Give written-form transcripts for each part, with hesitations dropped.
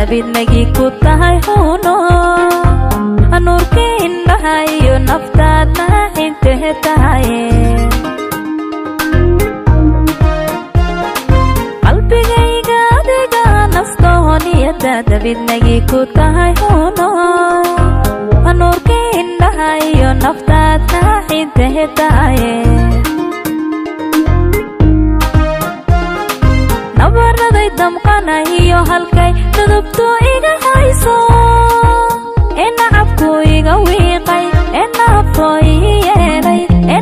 nabidnagi ku tahay huno anuurki indhahayo naftaadna intee tahaye qalbigayga adiga nastooniyada nabidnagi ku tahay huno anuurki indhahayo naftaadna intee tahaye nabaraday damqanayo halkay dudubtu iga hayso nacabku iga wiiqay naafoo ii yeelay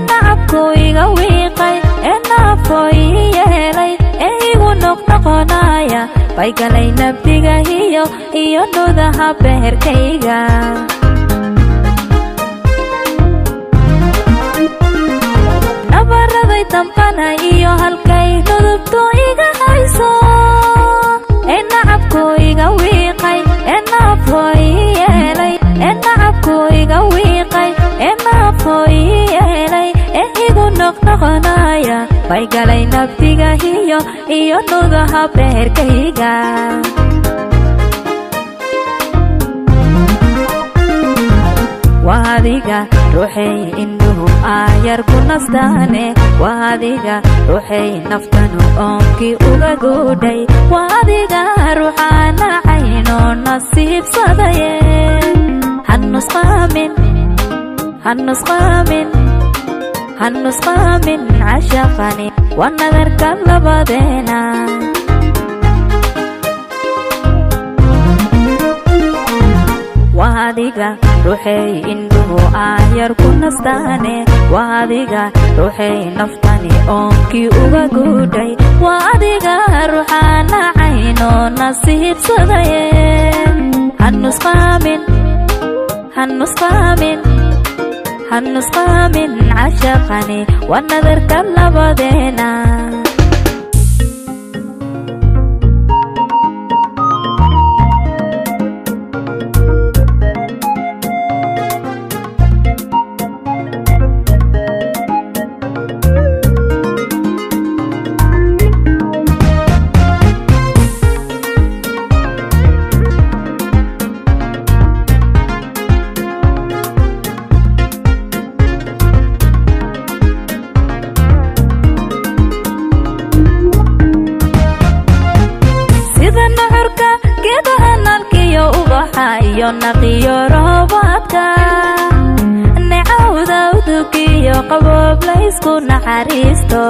nacabku iga wiiqay naafoo ii yeelay igu noqnoqonaya bay galay nabdiga iyo nudaha beherkayga nabaraday damqanayo halkay dudubtu iga hayso nacabku iga wiiqay naafoo ii yeelay nacabku iga wiiqay naafoo ii yeelay igu noqnoqonaya bay galay nabdiga iyo nudaha beherkayga waadiga ruuxay indhuhu aayar ku nastaane waadiga ruuxay naftanu oonkii uga guudhay waadiga ruuxaana cayno nasiibsadaye hanusqaamin cashaqani waa nadarka labadeena waadiga ruuxay indhuhu aayar ku nastaane waadiga ruuxay naftani oonkii uga guudhay waadiga ruuxaana cayno nasiibsadaye hanusqaamin cashaqani waa nadarka labadeena iyo naqiyo roobaadka necawda udugiyo qaboob laysku naxariisto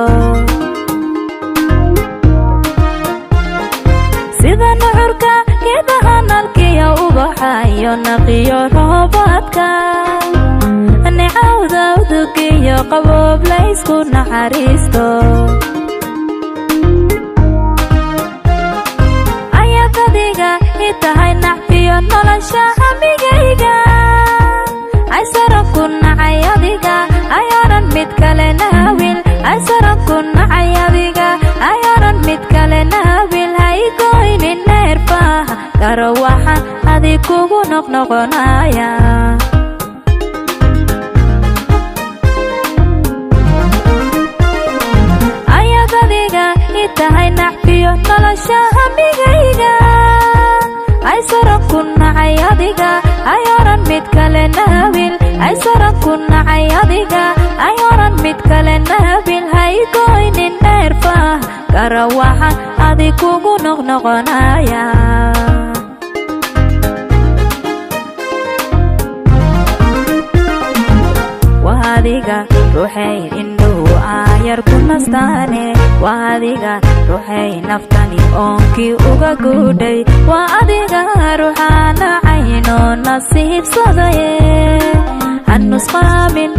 sida nuxurka geedaha nalkiyo ubaxa iyo naqiyo roobaadka necawda udugiyo qaboob laysku naxariisto ayadadiga itahay nacfiyo nolosha hamigayga ay saran ku nacay adiga ayaanan mid kale naawil ay saran ku nacay adiga ayaanan mid kale naawil haygoynin neerfaha garo waxaan adig kugu noqnoqonaya ayadadiga itahay nacfiyo nolosha hamigayga ay saran ku nacay adiga ayaanan mid kale naawil ay saran ku nacay adiga ayaanan mid kale naawil haygoynin neerfaha garo waxaan adig kugu noqnoqonaya waadiga ruuxay indhuhu aayar ku nastaane waadiga ruuxay naftani oonkii uga guudhay waa adiga ruuxaana cayno nasiibsadaye hanusqaamin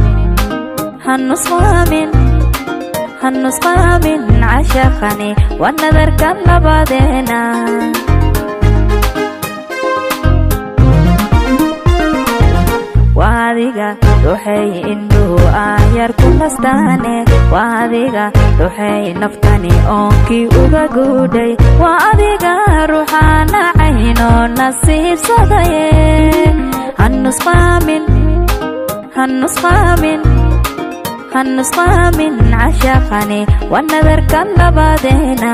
cashaqani waa nadarka labadeena waadiga ruuxay indhuhu aayar ku nastaane waadiga ruuxay naftani oonkii uga guudhay waa adiga ruuxaana cayno nasiibsadaye hanusqaamin cashaqani waa nadarka labadeena